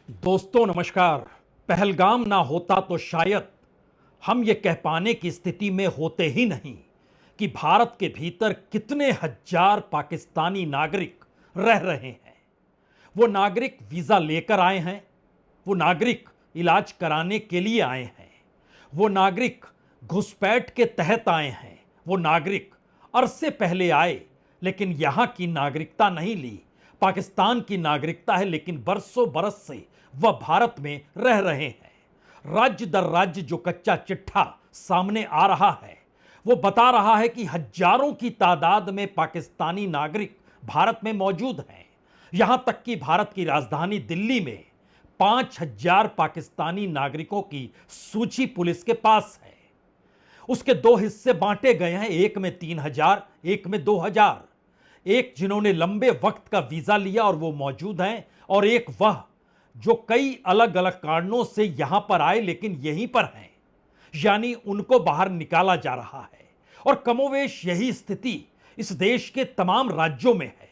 दोस्तों नमस्कार। पहलगाम ना होता तो शायद हम ये कह पाने की स्थिति में होते ही नहीं कि भारत के भीतर कितने हजार पाकिस्तानी नागरिक रह रहे हैं। वो नागरिक वीजा लेकर आए हैं, वो नागरिक इलाज कराने के लिए आए हैं, वो नागरिक घुसपैठ के तहत आए हैं, वो नागरिक अरसे पहले आए लेकिन यहां की नागरिकता नहीं ली, पाकिस्तान की नागरिकता है लेकिन बरसों बरस से वह भारत में रह रहे हैं। राज्य दर राज्य जो कच्चा चिट्ठा सामने आ रहा है वो बता रहा है कि हजारों की तादाद में पाकिस्तानी नागरिक भारत में मौजूद हैं। यहां तक कि भारत की राजधानी दिल्ली में 5,000 पाकिस्तानी नागरिकों की सूची पुलिस के पास है। उसके दो हिस्से बांटे गए हैं, एक में 3,000, एक में 2,000। एक जिन्होंने लंबे वक्त का वीजा लिया और वो मौजूद हैं, और एक वह जो कई अलग अलग कारणों से यहां पर आए लेकिन यहीं पर हैं, यानी उनको बाहर निकाला जा रहा है। और कमोवेश यही स्थिति इस देश के तमाम राज्यों में है।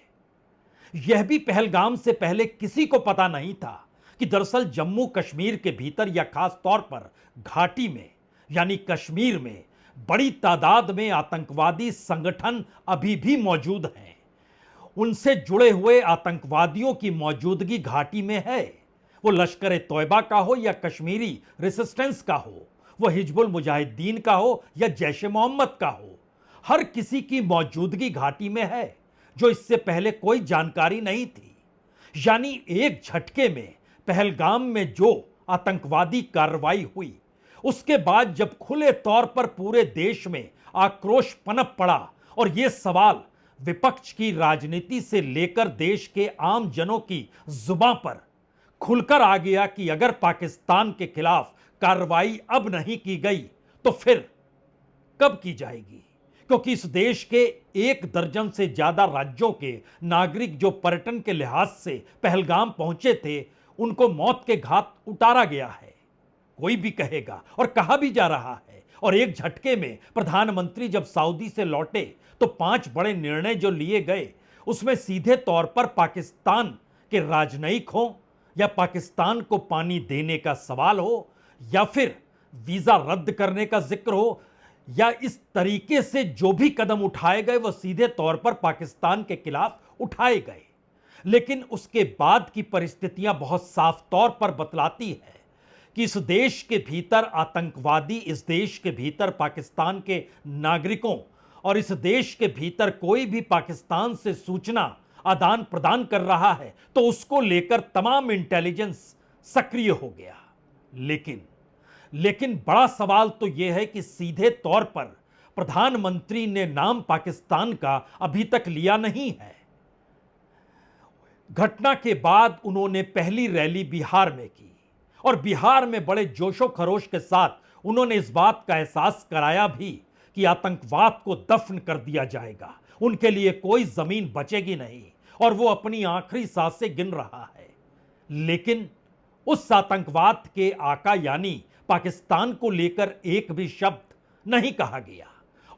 यह भी पहलगाम से पहले किसी को पता नहीं था कि दरअसल जम्मू कश्मीर के भीतर या खास तौर पर घाटी में यानी कश्मीर में बड़ी तादाद में आतंकवादी संगठन अभी भी मौजूद हैं। उनसे जुड़े हुए आतंकवादियों की मौजूदगी घाटी में है। वो लश्कर तौयबा का हो या कश्मीरी रेसिस्टेंस का हो, वो हिजबुल मुजाहिदीन का हो या जैश ए मोहम्मद का हो, हर किसी की मौजूदगी घाटी में है जो इससे पहले कोई जानकारी नहीं थी। यानी एक झटके में पहलगाम में जो आतंकवादी कार्रवाई हुई, उसके बाद जब खुले तौर पर पूरे देश में आक्रोश पनप पड़ा और यह सवाल विपक्ष की राजनीति से लेकर देश के आम जनों की जुबान पर खुलकर आ गया कि अगर पाकिस्तान के खिलाफ कार्रवाई अब नहीं की गई तो फिर कब की जाएगी। क्योंकि इस देश के 1 दर्जन से ज्यादा राज्यों के नागरिक जो पर्यटन के लिहाज से पहलगाम पहुंचे थे, उनको मौत के घाट उतारा गया है, कोई भी कहेगा और कहा भी जा रहा है। और एक झटके में प्रधानमंत्री जब सऊदी से लौटे तो 5 बड़े निर्णय जो लिए गए, उसमें सीधे तौर पर पाकिस्तान के राजनयिक हो या पाकिस्तान को पानी देने का सवाल हो या फिर वीजा रद्द करने का जिक्र हो, या इस तरीके से जो भी कदम उठाए गए वो सीधे तौर पर पाकिस्तान के खिलाफ उठाए गए। लेकिन उसके बाद की परिस्थितियां बहुत साफ तौर पर बतलाती है कि इस देश के भीतर आतंकवादी, इस देश के भीतर पाकिस्तान के नागरिकों और इस देश के भीतर कोई भी पाकिस्तान से सूचना आदान प्रदान कर रहा है तो उसको लेकर तमाम इंटेलिजेंस सक्रिय हो गया। लेकिन बड़ा सवाल तो यह है कि सीधे तौर पर प्रधानमंत्री ने नाम पाकिस्तान का अभी तक लिया नहीं है। घटना के बाद उन्होंने पहली रैली बिहार में की और बिहार में बड़े जोशो खरोश के साथ उन्होंने इस बात का एहसास कराया भी कि आतंकवाद को दफन कर दिया जाएगा, उनके लिए कोई जमीन बचेगी नहीं, और वो अपनी आखिरी सांसें गिन रहा है। लेकिन उस आतंकवाद के आका यानी पाकिस्तान को लेकर एक भी शब्द नहीं कहा गया।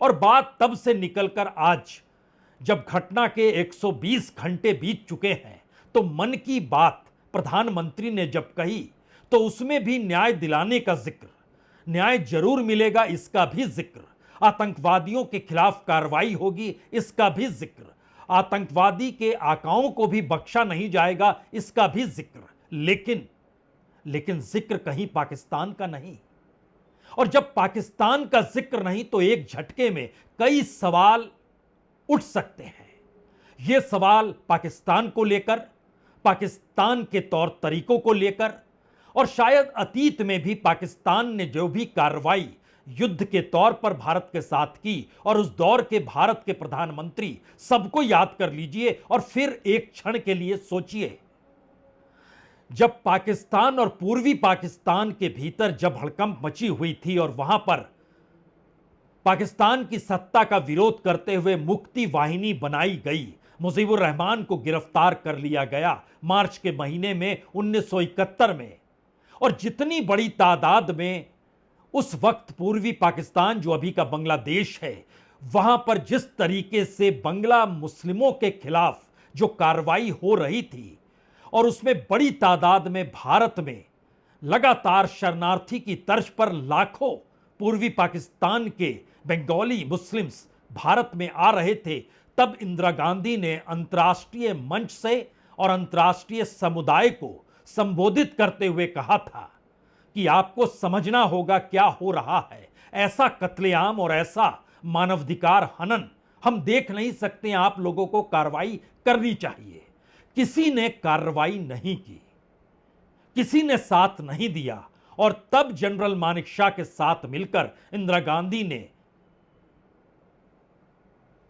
और बात तब से निकलकर आज जब घटना के 120 घंटे बीत चुके हैं तो मन की बात प्रधानमंत्री ने जब कही तो उसमें भी न्याय दिलाने का जिक्र, न्याय जरूर मिलेगा इसका भी जिक्र, आतंकवादियों के खिलाफ कार्रवाई होगी इसका भी जिक्र, आतंकवादी के आकाओं को भी बख्शा नहीं जाएगा इसका भी जिक्र। लेकिन जिक्र कहीं पाकिस्तान का नहीं। और जब पाकिस्तान का जिक्र नहीं तो एक झटके में कई सवाल उठ सकते हैं। यह सवाल पाकिस्तान को लेकर, पाकिस्तान के तौर तरीकों को लेकर, और शायद अतीत में भी पाकिस्तान ने जो भी कार्रवाई युद्ध के तौर पर भारत के साथ की, और उस दौर के भारत के प्रधानमंत्री सबको याद कर लीजिए और फिर एक क्षण के लिए सोचिए। जब पाकिस्तान और पूर्वी पाकिस्तान के भीतर जब हड़कंप मची हुई थी और वहां पर पाकिस्तान की सत्ता का विरोध करते हुए मुक्ति वाहिनी बनाई गई, मुजीबुर रहमान को गिरफ्तार कर लिया गया मार्च के महीने में 1971 में, और जितनी बड़ी तादाद में उस वक्त पूर्वी पाकिस्तान जो अभी का बांग्लादेश है, वहां पर जिस तरीके से बंगला मुस्लिमों के खिलाफ जो कार्रवाई हो रही थी और उसमें बड़ी तादाद में भारत में लगातार शरणार्थी की तर्ज पर लाखों पूर्वी पाकिस्तान के बंगाली मुस्लिम्स भारत में आ रहे थे, तब इंदिरा गांधी ने अंतर्राष्ट्रीय मंच से और अंतर्राष्ट्रीय समुदाय को संबोधित करते हुए कहा था कि आपको समझना होगा क्या हो रहा है। ऐसा कत्लेआम और ऐसा मानवाधिकार हनन हम देख नहीं सकते, आप लोगों को कार्रवाई करनी चाहिए। किसी ने कार्रवाई नहीं की, किसी ने साथ नहीं दिया, और तब जनरल मानेकशॉ के साथ मिलकर इंदिरा गांधी ने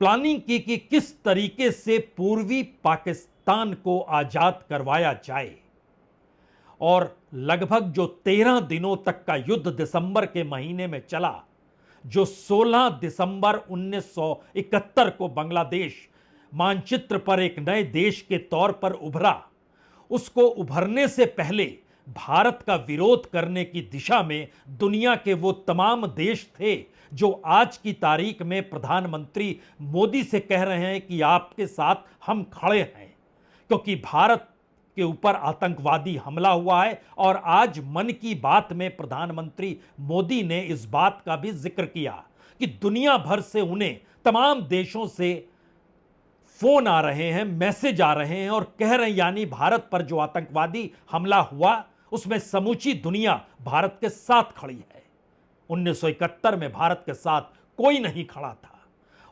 प्लानिंग की कि किस तरीके से पूर्वी पाकिस्तान को आजाद करवाया जाए। और लगभग जो 13 दिनों तक का युद्ध दिसंबर के महीने में चला, जो 16 दिसंबर 1971 को बांग्लादेश मानचित्र पर एक नए देश के तौर पर उभरा, उसको उभरने से पहले भारत का विरोध करने की दिशा में दुनिया के वो तमाम देश थे जो आज की तारीख में प्रधानमंत्री मोदी से कह रहे हैं कि आपके साथ हम खड़े हैं, क्योंकि भारत के ऊपर आतंकवादी हमला हुआ है। और आज मन की बात में प्रधानमंत्री मोदी ने इस बात का भी जिक्र किया कि दुनिया भर से उन्हें तमाम देशों से फोन आ रहे हैं, मैसेज आ रहे हैं और कह रहे हैं, यानी भारत पर जो आतंकवादी हमला हुआ उसमें समूची दुनिया भारत के साथ खड़ी है। 1971 में भारत के साथ कोई नहीं खड़ा था।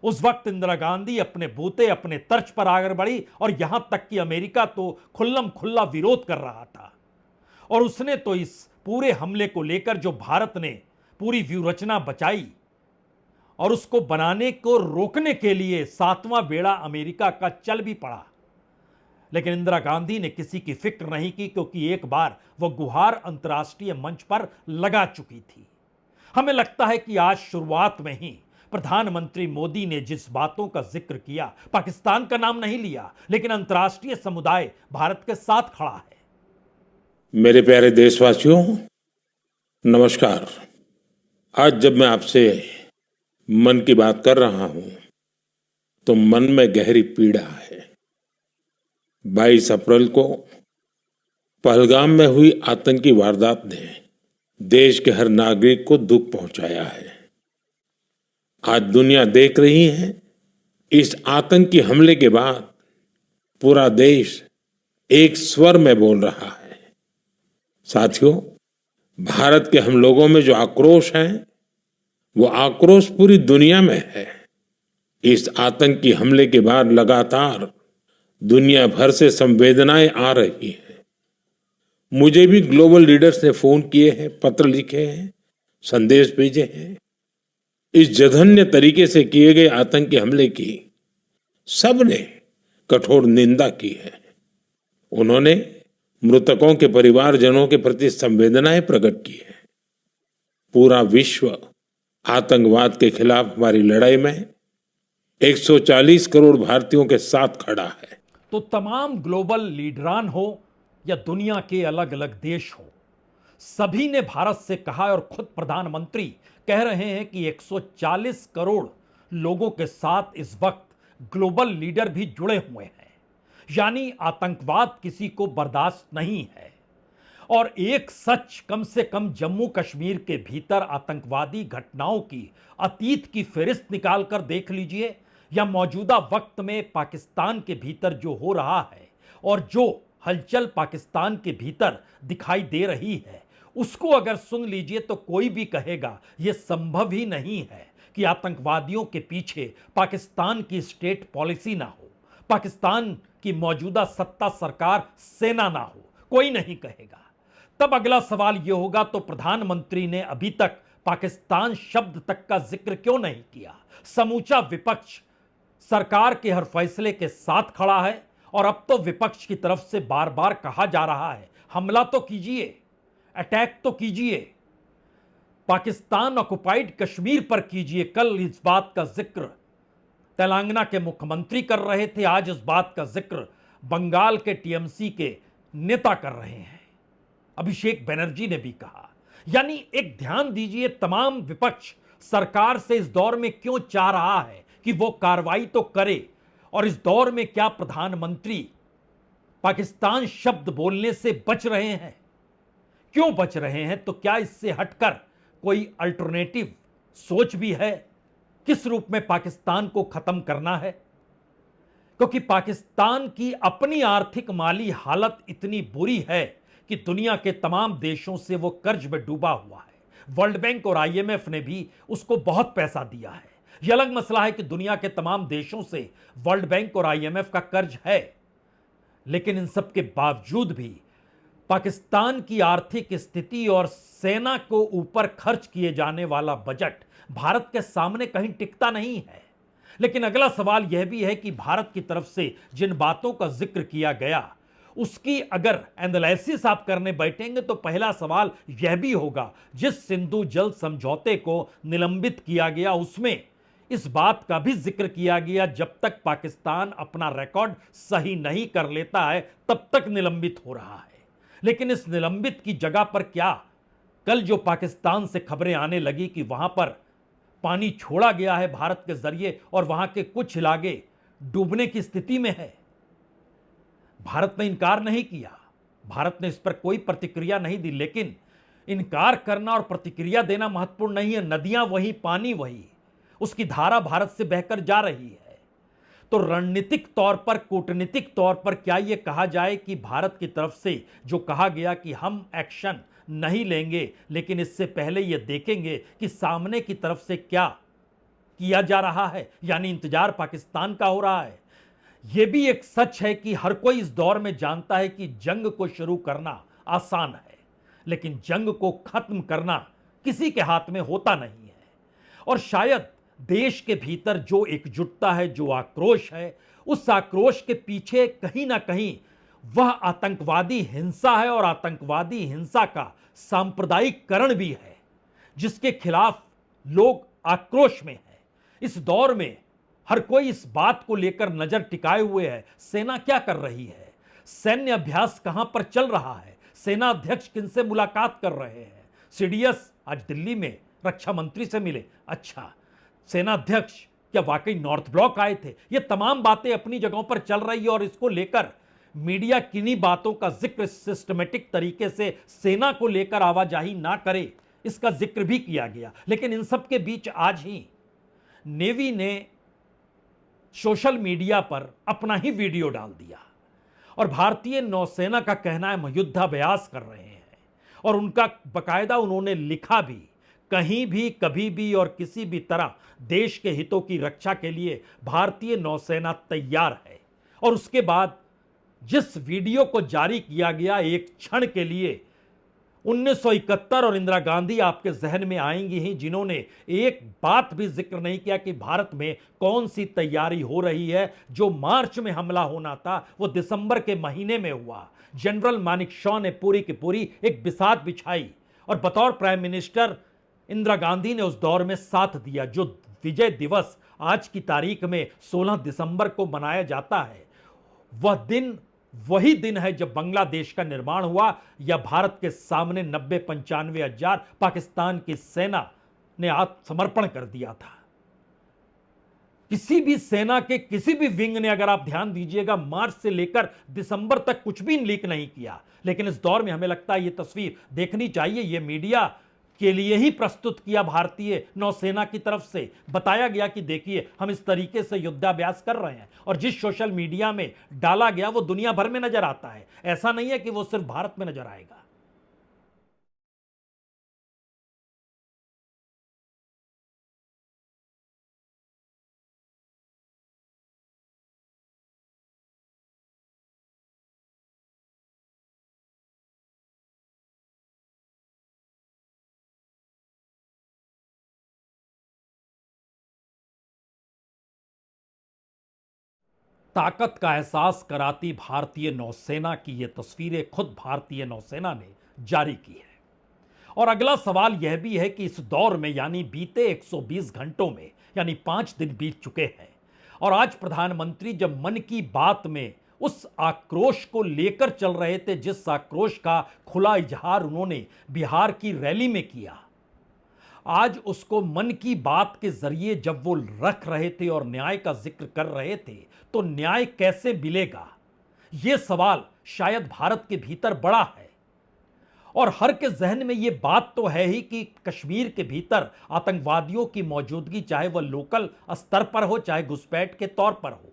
उस वक्त इंदिरा गांधी अपने बूते अपने तर्ज पर आगे बढ़ी और यहां तक कि अमेरिका तो खुल्लम खुल्ला विरोध कर रहा था। और उसने तो इस पूरे हमले को लेकर जो भारत ने पूरी व्यूहरचना बचाई और उसको बनाने को रोकने के लिए 7वां बेड़ा अमेरिका का चल भी पड़ा, लेकिन इंदिरा गांधी ने किसी की फिक्र नहीं की, क्योंकि एक बार वह गुहार अंतर्राष्ट्रीय मंच पर लगा चुकी थी। हमें लगता है कि आज शुरुआत में ही प्रधानमंत्री मोदी ने जिस बातों का जिक्र किया, पाकिस्तान का नाम नहीं लिया, लेकिन अंतर्राष्ट्रीय समुदाय भारत के साथ खड़ा है। मेरे प्यारे देशवासियों, नमस्कार। आज जब मैं आपसे मन की बात कर रहा हूं तो मन में गहरी पीड़ा है। 22 अप्रैल को पहलगाम में हुई आतंकी वारदात ने देश के हर नागरिक को दुख पहुंचाया है। आज दुनिया देख रही है, इस आतंकी हमले के बाद पूरा देश एक स्वर में बोल रहा है। साथियों, भारत के हम लोगों में जो आक्रोश है, वो आक्रोश पूरी दुनिया में है। इस आतंकी हमले के बाद लगातार दुनिया भर से संवेदनाएं आ रही हैं। मुझे भी ग्लोबल लीडर्स ने फोन किए हैं, पत्र लिखे हैं, संदेश भेजे हैं। इस जघन्य तरीके से किए गए आतंकी हमले की सबने कठोर निंदा की है। उन्होंने मृतकों के परिवारजनों के प्रति संवेदनाएं प्रकट की है। पूरा विश्व आतंकवाद के खिलाफ हमारी लड़ाई में 140 करोड़ भारतीयों के साथ खड़ा है। तो तमाम ग्लोबल लीडरान हो या दुनिया के अलग अलग देश हो, सभी ने भारत से कहा और खुद प्रधानमंत्री कह रहे हैं कि 140 करोड़ लोगों के साथ इस वक्त ग्लोबल लीडर भी जुड़े हुए हैं। यानी आतंकवाद किसी को बर्दाश्त नहीं है। और एक सच, कम से कम जम्मू कश्मीर के भीतर आतंकवादी घटनाओं की अतीत की फहरिस्त निकाल कर देख लीजिए, या मौजूदा वक्त में पाकिस्तान के भीतर जो हो रहा है और जो हलचल पाकिस्तान के भीतर दिखाई दे रही है, उसको अगर सुन लीजिए तो कोई भी कहेगा यह संभव ही नहीं है कि आतंकवादियों के पीछे पाकिस्तान की स्टेट पॉलिसी ना हो, पाकिस्तान की मौजूदा सत्ता सरकार सेना ना हो, कोई नहीं कहेगा। तब अगला सवाल यह होगा, तो प्रधानमंत्री ने अभी तक पाकिस्तान शब्द तक का जिक्र क्यों नहीं किया? समूचा विपक्ष सरकार के हर फैसले के साथ खड़ा है और अब तो विपक्ष की तरफ से बार बार कहा जा रहा है, हमला तो कीजिए, अटैक तो कीजिए, पाकिस्तान ऑक्युपाइड कश्मीर पर कीजिए। कल इस बात का जिक्र तेलंगाना के मुख्यमंत्री कर रहे थे, आज इस बात का जिक्र बंगाल के टीएमसी के नेता कर रहे हैं, अभिषेक बनर्जी ने भी कहा। यानी एक ध्यान दीजिए, तमाम विपक्ष सरकार से इस दौर में क्यों चाह रहा है कि वो कार्रवाई तो करे, और इस दौर में क्या प्रधानमंत्री पाकिस्तान शब्द बोलने से बच रहे हैं। क्यों बच रहे हैं? तो क्या इससे हटकर कोई अल्टरनेटिव सोच भी है? किस रूप में पाकिस्तान को खत्म करना है? क्योंकि पाकिस्तान की अपनी आर्थिक माली हालत इतनी बुरी है कि दुनिया के तमाम देशों से वो कर्ज में डूबा हुआ है। वर्ल्ड बैंक और आईएमएफ ने भी उसको बहुत पैसा दिया है। यह अलग मसला है कि दुनिया के तमाम देशों से वर्ल्ड बैंक और आईएमएफ का कर्ज है, लेकिन इन सब के बावजूद भी पाकिस्तान की आर्थिक स्थिति और सेना को ऊपर खर्च किए जाने वाला बजट भारत के सामने कहीं टिकता नहीं है। लेकिन अगला सवाल यह भी है कि भारत की तरफ से जिन बातों का जिक्र किया गया उसकी अगर एनालिसिस आप करने बैठेंगे तो पहला सवाल यह भी होगा, जिस सिंधु जल समझौते को निलंबित किया गया उसमें इस बात का भी जिक्र किया गया जब तक पाकिस्तान अपना रिकॉर्ड सही नहीं कर लेता है तब तक निलंबित हो रहा है। लेकिन इस निलंबित की जगह पर क्या कल जो पाकिस्तान से खबरें आने लगी कि वहां पर पानी छोड़ा गया है भारत के जरिए और वहां के कुछ इलाके डूबने की स्थिति में है, भारत ने इनकार नहीं किया, भारत ने इस पर कोई प्रतिक्रिया नहीं दी। लेकिन इनकार करना और प्रतिक्रिया देना महत्वपूर्ण नहीं है। नदियां वही, पानी वही, उसकी धारा भारत से बहकर जा रही है। तो रणनीतिक तौर पर, कूटनीतिक तौर पर क्या यह कहा जाए कि भारत की तरफ से जो कहा गया कि हम एक्शन नहीं लेंगे, लेकिन इससे पहले यह देखेंगे कि सामने की तरफ से क्या किया जा रहा है, यानी इंतजार पाकिस्तान का हो रहा है। यह भी एक सच है कि हर कोई इस दौर में जानता है कि जंग को शुरू करना आसान है, लेकिन जंग को खत्म करना किसी के हाथ में होता नहीं है। और शायद देश के भीतर जो एकजुटता है, जो आक्रोश है, उस आक्रोश के पीछे कहीं ना कहीं वह आतंकवादी हिंसा है और आतंकवादी हिंसा का सांप्रदायिकरण भी है, जिसके खिलाफ लोग आक्रोश में हैं। इस दौर में हर कोई इस बात को लेकर नजर टिकाए हुए है, सेना क्या कर रही है, सैन्य अभ्यास कहां पर चल रहा है, सेना अध्यक्ष किनसे मुलाकात कर रहे हैं। सीडीएस आज दिल्ली में रक्षा मंत्री से मिले, अच्छा सेना अध्यक्ष क्या वाकई नॉर्थ ब्लॉक आए थे? ये तमाम बातें अपनी जगहों पर चल रही है और इसको लेकर मीडिया किन्हीं बातों का जिक्र सिस्टमेटिक तरीके से सेना को लेकर आवाजाही ना करे, इसका जिक्र भी किया गया। लेकिन इन सब के बीच आज ही नेवी ने सोशल मीडिया पर अपना ही वीडियो डाल दिया और भारतीय नौसेना का कहना है हम युद्धाभ्यास कर रहे हैं, और उनका बकायदा उन्होंने लिखा भी, कहीं भी कभी भी और किसी भी तरह देश के हितों की रक्षा के लिए भारतीय नौसेना तैयार है। और उसके बाद जिस वीडियो को जारी किया गया, एक क्षण के लिए 1971 और इंदिरा गांधी आपके जहन में आएंगी ही, जिन्होंने एक बात भी जिक्र नहीं किया कि भारत में कौन सी तैयारी हो रही है। जो मार्च में हमला होना था वो दिसंबर के महीने में हुआ। जनरल मानेकशॉ ने पूरी की पूरी एक बिसात बिछाई और बतौर प्राइम मिनिस्टर इंदिरा गांधी ने उस दौर में साथ दिया। जो विजय दिवस आज की तारीख में 16 दिसंबर को मनाया जाता है, वह दिन वही दिन है जब बांग्लादेश का निर्माण हुआ, या भारत के सामने 90-95 हजार पाकिस्तान की सेना ने आत्मसमर्पण कर दिया था। किसी भी सेना के किसी भी विंग ने, अगर आप ध्यान दीजिएगा, मार्च से लेकर दिसंबर तक कुछ भी लीक नहीं किया। लेकिन इस दौर में हमें लगता है यह तस्वीर देखनी चाहिए। यह मीडिया के लिए ही प्रस्तुत किया भारतीय नौसेना की तरफ से, बताया गया कि देखिए हम इस तरीके से युद्धाभ्यास कर रहे हैं, और जिस सोशल मीडिया में डाला गया वो दुनिया भर में नजर आता है। ऐसा नहीं है कि वो सिर्फ भारत में नजर आएगा। ताकत का एहसास कराती भारतीय नौसेना की ये तस्वीरें खुद भारतीय नौसेना ने जारी की है। और अगला सवाल यह भी है कि इस दौर में, यानी बीते 120 घंटों में, यानी 5 दिन बीत चुके हैं, और आज प्रधानमंत्री जब मन की बात में उस आक्रोश को लेकर चल रहे थे, जिस आक्रोश का खुला इजहार उन्होंने बिहार की रैली में किया, आज उसको मन की बात के जरिए जब वो रख रहे थे और न्याय का जिक्र कर रहे थे, तो न्याय कैसे मिलेगा, ये सवाल शायद भारत के भीतर बड़ा है। और हर के जहन में यह बात तो है ही कि कश्मीर के भीतर आतंकवादियों की मौजूदगी, चाहे वह लोकल स्तर पर हो चाहे घुसपैठ के तौर पर हो,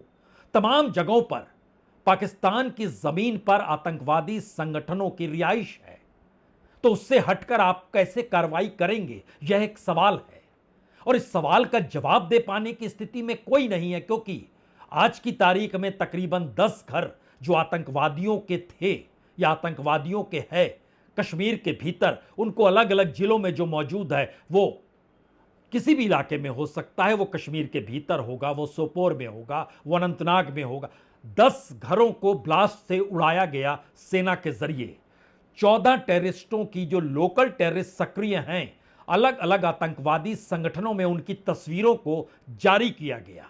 तमाम जगहों पर पाकिस्तान की जमीन पर आतंकवादी संगठनों की रिहाइश है। तो उससे हटकर आप कैसे कार्रवाई करेंगे, यह एक सवाल है। और इस सवाल का जवाब दे पाने की स्थिति में कोई नहीं है, क्योंकि आज की तारीख में तकरीबन 10 घर जो आतंकवादियों के थे या आतंकवादियों के हैं कश्मीर के भीतर, उनको अलग अलग जिलों में जो मौजूद है वो किसी भी इलाके में हो सकता है। वो कश्मीर के भीतर होगा, वो सोपोर में होगा, वो अनंतनाग में होगा। 10 घरों को ब्लास्ट से उड़ाया गया सेना के जरिए। 14 टेररिस्टों की जो लोकल टेररिस्ट सक्रिय हैं अलग अलग आतंकवादी संगठनों में, उनकी तस्वीरों को जारी किया गया।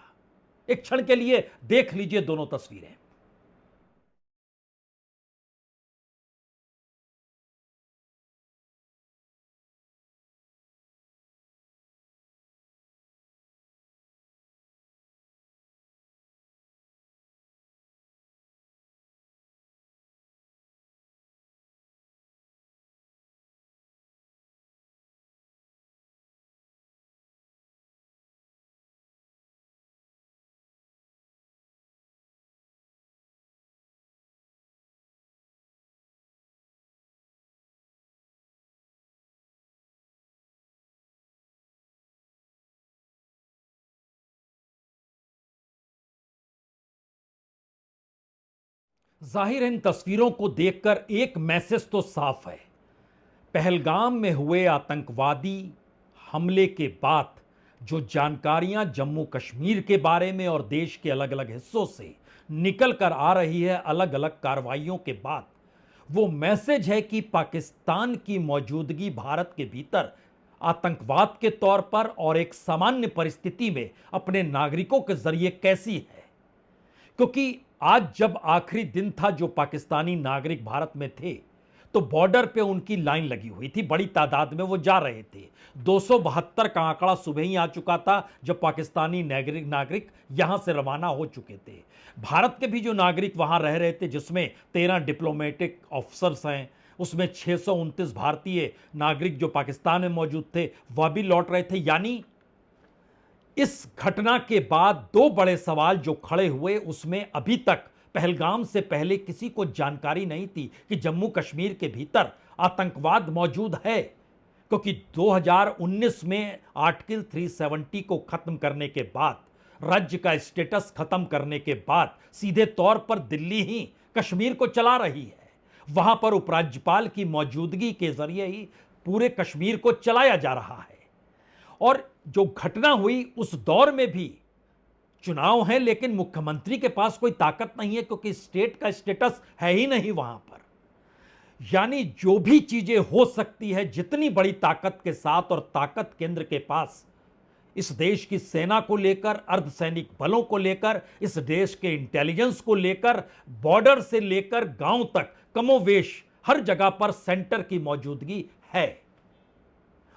एक क्षण के लिए देख लीजिए दोनों तस्वीरें। जाहिर है इन तस्वीरों को देखकर एक मैसेज तो साफ है। पहलगाम में हुए आतंकवादी हमले के बाद जो जानकारियां जम्मू कश्मीर के बारे में और देश के अलग अलग हिस्सों से निकल कर आ रही है अलग अलग कार्रवाइयों के बाद, वो मैसेज है कि पाकिस्तान की मौजूदगी भारत के भीतर आतंकवाद के तौर पर और एक सामान्य परिस्थिति में अपने नागरिकों के जरिए कैसी है। क्योंकि आज जब आखिरी दिन था जो पाकिस्तानी नागरिक भारत में थे, तो बॉर्डर पे उनकी लाइन लगी हुई थी, बड़ी तादाद में वो जा रहे थे। 272 का आंकड़ा सुबह ही आ चुका था जब पाकिस्तानी नागरिक यहां से रवाना हो चुके थे। भारत के भी जो नागरिक वहां रह रहे थे, जिसमें 13 डिप्लोमेटिक ऑफिसर्स हैं, उसमें 629 भारतीय नागरिक जो पाकिस्तान में मौजूद थे वह भी लौट रहे थे। यानी इस घटना के बाद दो बड़े सवाल जो खड़े हुए, उसमें अभी तक पहलगाम से पहले किसी को जानकारी नहीं थी कि जम्मू कश्मीर के भीतर आतंकवाद मौजूद है। क्योंकि 2019 में आर्टिकल 370 को खत्म करने के बाद, राज्य का स्टेटस खत्म करने के बाद सीधे तौर पर दिल्ली ही कश्मीर को चला रही है। वहां पर उपराज्यपाल की मौजूदगी के जरिए ही पूरे कश्मीर को चलाया जा रहा है। और जो घटना हुई उस दौर में भी चुनाव है, लेकिन मुख्यमंत्री के पास कोई ताकत नहीं है, क्योंकि स्टेट का स्टेटस है ही नहीं वहां पर। यानी जो भी चीजें हो सकती है, जितनी बड़ी ताकत के साथ, और ताकत केंद्र के पास इस देश की सेना को लेकर, अर्धसैनिक बलों को लेकर, इस देश के इंटेलिजेंस को लेकर, बॉर्डर से लेकर गांव तक कमोवेश हर जगह पर सेंटर की मौजूदगी है।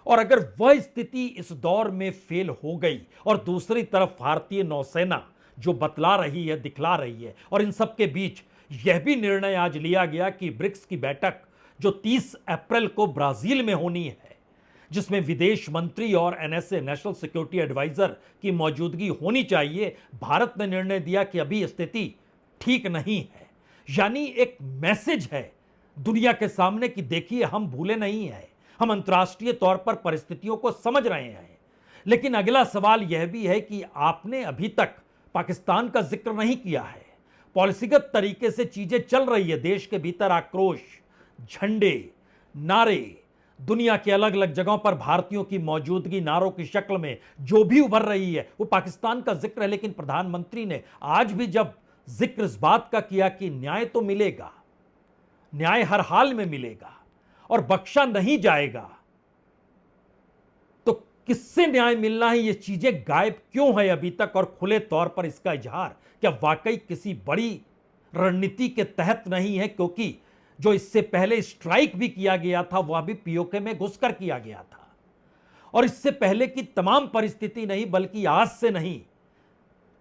और अगर वह स्थिति इस दौर में फेल हो गई, और दूसरी तरफ भारतीय नौसेना जो बतला रही है, दिखला रही है, और इन सब के बीच यह भी निर्णय आज लिया गया कि ब्रिक्स की बैठक जो 30 अप्रैल को ब्राजील में होनी है, जिसमें विदेश मंत्री और एनएसए, नेशनल सिक्योरिटी एडवाइजर की मौजूदगी होनी चाहिए, भारत ने निर्णय दिया कि अभी स्थिति ठीक नहीं है। यानी एक मैसेज है दुनिया के सामने कि देखिए, हम भूले नहीं हैं, हम अंतर्राष्ट्रीय तौर पर परिस्थितियों को समझ रहे हैं। लेकिन अगला सवाल यह भी है कि आपने अभी तक पाकिस्तान का जिक्र नहीं किया है। पॉलिसीगत तरीके से चीजें चल रही है, देश के भीतर आक्रोश, झंडे, नारे, दुनिया के अलग अलग जगहों पर भारतीयों की मौजूदगी नारों की शक्ल में जो भी उभर रही है वो पाकिस्तान का जिक्र है। लेकिन प्रधानमंत्री ने आज भी जब जिक्र इस बात का किया कि न्याय तो मिलेगा, न्याय हर हाल में मिलेगा और बख्शा नहीं जाएगा, तो किससे न्याय मिलना है, ये चीजें गायब क्यों है अभी तक? और खुले तौर पर इसका इजहार क्या वाकई किसी बड़ी रणनीति के तहत नहीं है? क्योंकि जो इससे पहले स्ट्राइक भी किया गया था वह भी पीओके में घुसकर किया गया था। और इससे पहले की तमाम परिस्थिति नहीं, बल्कि आज से नहीं,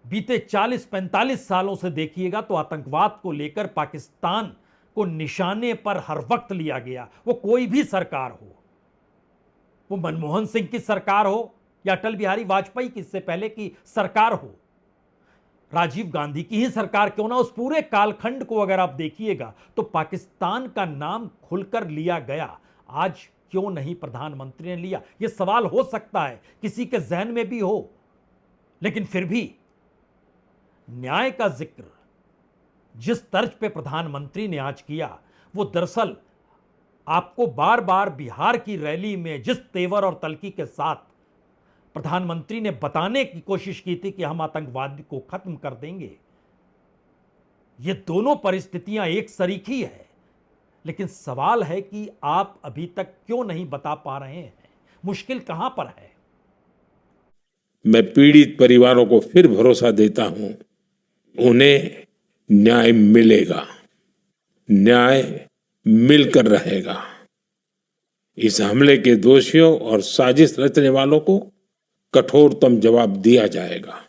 बीते 40-45 सालों से देखिएगा तो आतंकवाद को लेकर पाकिस्तान को निशाने पर हर वक्त लिया गया, वो कोई भी सरकार हो, वो मनमोहन सिंह की सरकार हो या अटल बिहारी वाजपेयी की इससे पहले की सरकार हो, राजीव गांधी की ही सरकार क्यों ना, उस पूरे कालखंड को अगर आप देखिएगा तो पाकिस्तान का नाम खुलकर लिया गया। आज क्यों नहीं प्रधानमंत्री ने लिया? यह सवाल हो सकता है किसी के जहन में भी हो, लेकिन फिर भी न्याय का जिक्र जिस तर्ज पे प्रधानमंत्री ने आज किया, वो दरअसल आपको बार बार बिहार की रैली में जिस तेवर और तलखी के साथ प्रधानमंत्री ने बताने की कोशिश की थी कि हम आतंकवाद को खत्म कर देंगे, ये दोनों परिस्थितियां एक सरीखी है, लेकिन सवाल है कि आप अभी तक क्यों नहीं बता पा रहे हैं? मुश्किल कहां पर है? मैं पीड़ित परिवारों को फिर भरोसा देता हूं, उन्हें न्याय मिलेगा, न्याय मिलकर रहेगा। इस हमले के दोषियों और साजिश रचने वालों को कठोरतम जवाब दिया जाएगा।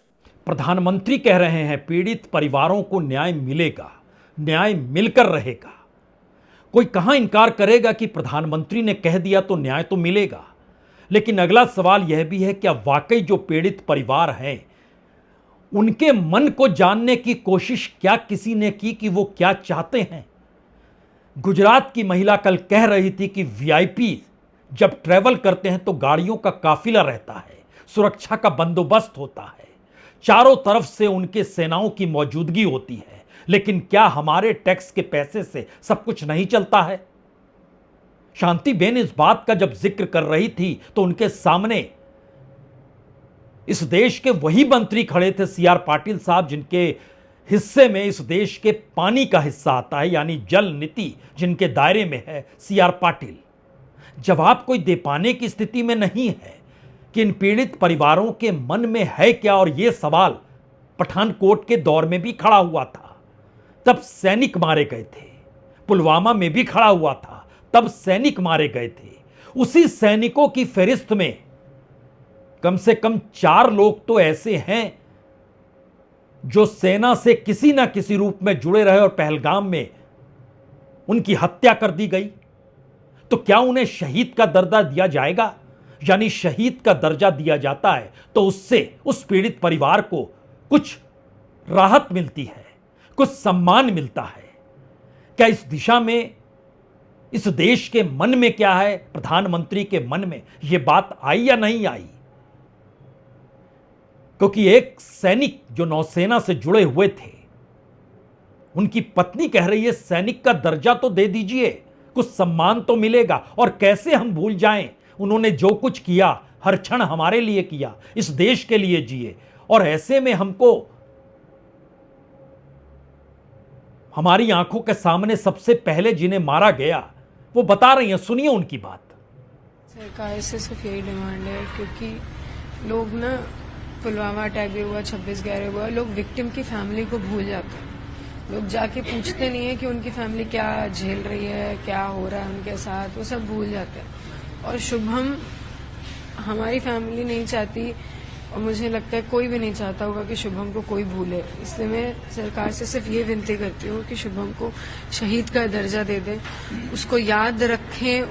प्रधानमंत्री कह रहे हैं पीड़ित परिवारों को न्याय मिलेगा, न्याय मिलकर रहेगा। कोई कहां इनकार करेगा कि प्रधानमंत्री ने कह दिया तो न्याय तो मिलेगा, लेकिन अगला सवाल यह भी है क्या वाकई जो पीड़ित परिवार हैं उनके मन को जानने की कोशिश क्या किसी ने की कि वो क्या चाहते हैं? गुजरात की महिला कल कह रही थी कि वीआईपी जब ट्रैवल करते हैं तो गाड़ियों का काफिला रहता है, सुरक्षा का बंदोबस्त होता है, चारों तरफ से उनके सेनाओं की मौजूदगी होती है, लेकिन क्या हमारे टैक्स के पैसे से सब कुछ नहीं चलता है? शांतिबेन इस बात का जब जिक्र कर रही थी तो उनके सामने इस देश के वही मंत्री खड़े थे, सीआर पाटिल साहब, जिनके हिस्से में इस देश के पानी का हिस्सा आता है, यानी जल नीति जिनके दायरे में है सीआर पाटिल। जवाब कोई दे पाने की स्थिति में नहीं है कि इन पीड़ित परिवारों के मन में है क्या, और यह सवाल पठानकोट के दौर में भी खड़ा हुआ था, तब सैनिक मारे गए थे। पुलवामा में भी खड़ा हुआ था, तब सैनिक मारे गए थे। उसी सैनिकों की फहरिस्त में कम से कम 4 लोग तो ऐसे हैं जो सेना से किसी ना किसी रूप में जुड़े रहे और पहलगाम में उनकी हत्या कर दी गई। तो क्या उन्हें शहीद का दर्जा दिया जाएगा? यानी शहीद का दर्जा दिया जाता है तो उससे उस पीड़ित परिवार को कुछ राहत मिलती है, कुछ सम्मान मिलता है। क्या इस दिशा में इस देश के मन में क्या है, प्रधानमंत्री के मन में यह बात आई या नहीं आई? क्योंकि एक सैनिक जो नौसेना से जुड़े हुए थे, उनकी पत्नी कह रही है सैनिक का दर्जा तो दे दीजिए, कुछ सम्मान तो मिलेगा। और कैसे हम भूल जाएं, उन्होंने जो कुछ किया हर क्षण हमारे लिए किया, इस देश के लिए जिए, और ऐसे में हमको हमारी आंखों के सामने सबसे पहले जिन्हें मारा गया वो बता रही हैं। सुनिए उनकी बात। सरकार से सिर्फ यही डिमांड है, क्योंकि लोग ना, पुलवामा अटैक भी हुआ, 26/11 हुआ, लोग विक्टिम की फैमिली को भूल जाते हैं। लोग जाके पूछते नहीं है कि उनकी फैमिली क्या झेल रही है, क्या हो रहा है उनके साथ, वो सब भूल जाते हैं। और शुभम, हमारी फैमिली नहीं चाहती, और मुझे लगता है कोई भी नहीं चाहता होगा कि शुभम को कोई भूले। इसलिए मैं सरकार से सिर्फ ये विनती करती हूँ कि शुभम को शहीद का दर्जा दे दें, उसको याद रखें,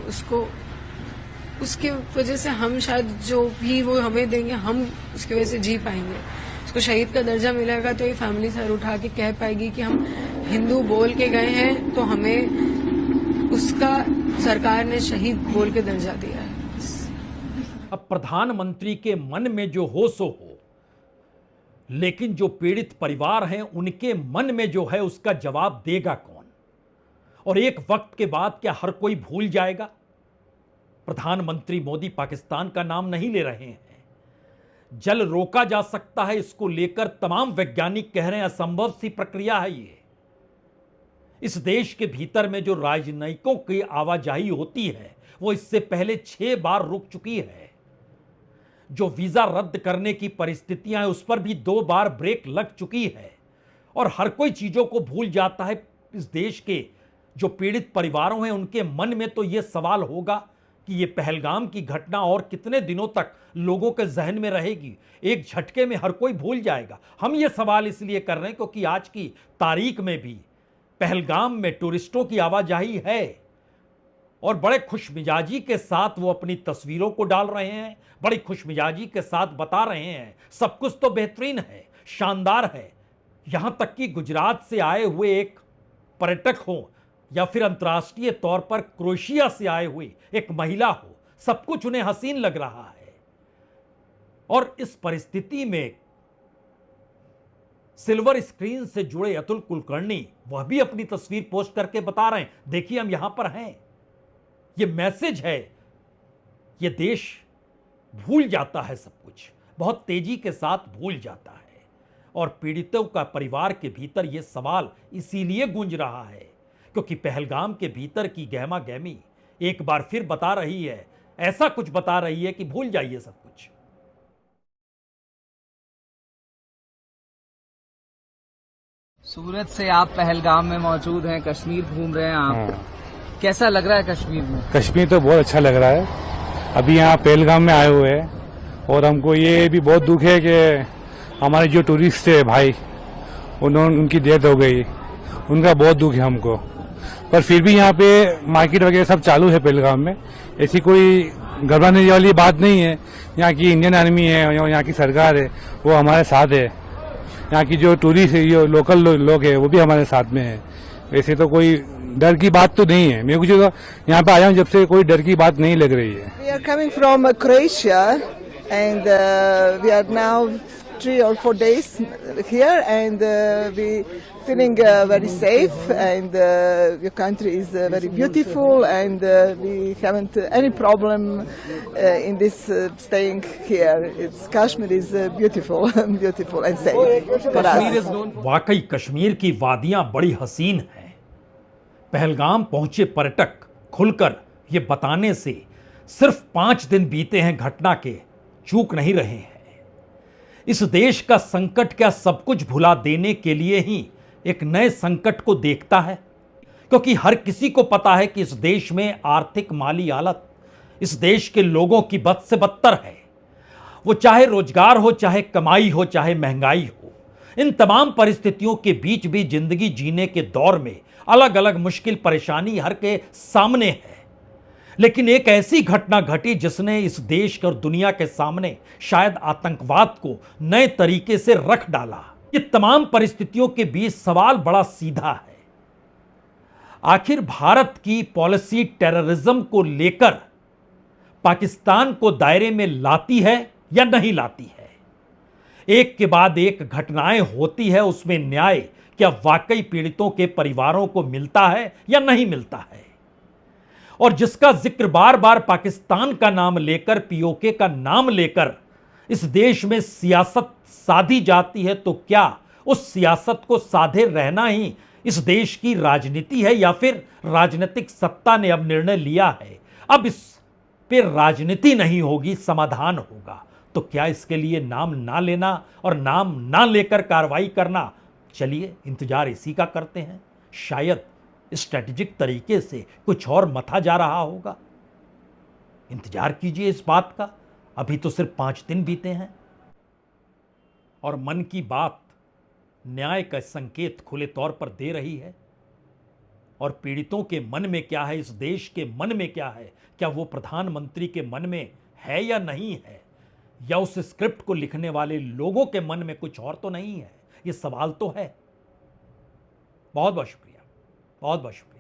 उसकी वजह से हम शायद जो भी वो हमें देंगे हम उसकी वजह से जी पाएंगे। उसको शहीद का दर्जा मिलेगा तो ये फैमिली सर उठा के कह पाएगी कि हम हिंदू बोल के गए हैं तो हमें उसका सरकार ने शहीद बोल के दर्जा दिया है। अब प्रधानमंत्री के मन में जो हो सो हो, लेकिन जो पीड़ित परिवार हैं उनके मन में जो है उसका जवाब देगा कौन? और एक वक्त के बाद क्या हर कोई भूल जाएगा? प्रधानमंत्री मोदी पाकिस्तान का नाम नहीं ले रहे हैं। जल रोका जा सकता है, इसको लेकर तमाम वैज्ञानिक कह रहे हैं असंभव सी प्रक्रिया है ये। इस देश के भीतर में जो राजनयिकों की आवाजाही होती है वो इससे पहले 6 बार रुक चुकी है। जो वीजा रद्द करने की परिस्थितियां हैं उस पर भी 2 बार ब्रेक लग चुकी है। और हर कोई चीजों को भूल जाता है। इस देश के जो पीड़ित परिवारों हैं उनके मन में तो यह सवाल होगा कि यह पहलगाम की घटना और कितने दिनों तक लोगों के जहन में रहेगी। एक झटके में हर कोई भूल जाएगा। हम ये सवाल इसलिए कर रहे हैं क्योंकि आज की तारीख में भी पहलगाम में टूरिस्टों की आवाजाही है और बड़े खुशमिजाजी के साथ वो अपनी तस्वीरों को डाल रहे हैं, बड़ी खुशमिजाजी के साथ बता रहे हैं सब कुछ तो बेहतरीन है, शानदार है। यहां तक कि गुजरात से आए हुए एक पर्यटक हो या फिर अंतर्राष्ट्रीय तौर पर क्रोएशिया से आए हुए एक महिला हो, सब कुछ उन्हें हसीन लग रहा है। और इस परिस्थिति में सिल्वर स्क्रीन से जुड़े अतुल कुलकर्णी वह भी अपनी तस्वीर पोस्ट करके बता रहे हैं, देखिए हम यहां पर हैं। ये मैसेज है, ये देश भूल जाता है सब कुछ, बहुत तेजी के साथ भूल जाता है। और पीड़ितों का परिवार के भीतर यह सवाल इसीलिए गूंज रहा है क्योंकि पहलगाम के भीतर की गहमा गहमी एक बार फिर बता रही है, ऐसा कुछ बता रही है कि भूल जाइए सब कुछ। सूरत से आप पहलगाम में मौजूद हैं, कश्मीर घूम रहे हैं आप, कैसा लग रहा है कश्मीर में? कश्मीर तो बहुत अच्छा लग रहा है। अभी यहाँ पहलगाम में आए हुए हैं और हमको ये भी बहुत दुख है कि हमारे जो टूरिस्ट थे भाई, उनकी डेथ हो गई, उनका बहुत दुख है हमको। पर फिर भी यहाँ पे मार्केट वगैरह सब चालू है पहलगाम में, ऐसी कोई घबराने वाली बात नहीं है। यहाँ की इंडियन आर्मी है, यहाँ की सरकार है, वो हमारे साथ है। यहाँ की जो टूरिस्ट है, जो लोकल लोग हैं, वो भी हमारे साथ में है। वैसे तो कोई डर की बात तो नहीं है। मेरे को जो यहाँ पे आया हूँ जब से कोई डर की बात नहीं लग रही है। We are coming from Croatia and we are now 3 or 4 days here and we feeling very safe and your country is very beautiful and we haven't any problem in this staying here. Kashmir is beautiful, beautiful and safe for us. वाकई कश्मीर की वादियां बड़ी हसीन हैं। पहलगाम पहुंचे पर्यटक खुलकर ये बताने से सिर्फ 5 दिन बीते हैं घटना के, चूक नहीं रहे हैं। इस देश का संकट क्या सब कुछ भुला देने के लिए ही एक नए संकट को देखता है? क्योंकि हर किसी को पता है कि इस देश में आर्थिक माली हालत इस देश के लोगों की बद से बदतर है। वो चाहे रोजगार हो, चाहे कमाई हो, चाहे महंगाई हो, इन तमाम परिस्थितियों के बीच भी जिंदगी जीने के दौर में अलग अलग मुश्किल परेशानी हर के सामने है। लेकिन एक ऐसी घटना घटी जिसने इस देश और दुनिया के सामने शायद आतंकवाद को नए तरीके से रख डाला। ये तमाम परिस्थितियों के बीच सवाल बड़ा सीधा है, आखिर भारत की पॉलिसी टेररिज्म को लेकर पाकिस्तान को दायरे में लाती है या नहीं लाती है? एक के बाद एक घटनाएं होती है, उसमें न्याय क्या वाकई पीड़ितों के परिवारों को मिलता है या नहीं मिलता है? और जिसका जिक्र बार बार पाकिस्तान का नाम लेकर, पीओके का नाम लेकर इस देश में सियासत साधी जाती है, तो क्या उस सियासत को साधे रहना ही इस देश की राजनीति है या फिर राजनीतिक सत्ता ने अब निर्णय लिया है अब इस पे राजनीति नहीं होगी, समाधान होगा? तो क्या इसके लिए नाम ना लेना और नाम ना लेकर कार्रवाई करना? चलिए इंतजार इसी का करते हैं, शायद स्ट्रेटेजिक तरीके से कुछ और मथा जा रहा होगा। इंतजार कीजिए इस बात का, अभी तो सिर्फ 5 दिन बीते हैं। और मन की बात न्याय का संकेत खुले तौर पर दे रही है। और पीड़ितों के मन में क्या है, इस देश के मन में क्या है, क्या वो प्रधानमंत्री के मन में है या नहीं है, या उस स्क्रिप्ट को लिखने वाले लोगों के मन में कुछ और तो नहीं है? ये सवाल तो है। बहुत बहुत शुक्रिया, बहुत बहुत शुक्रिया।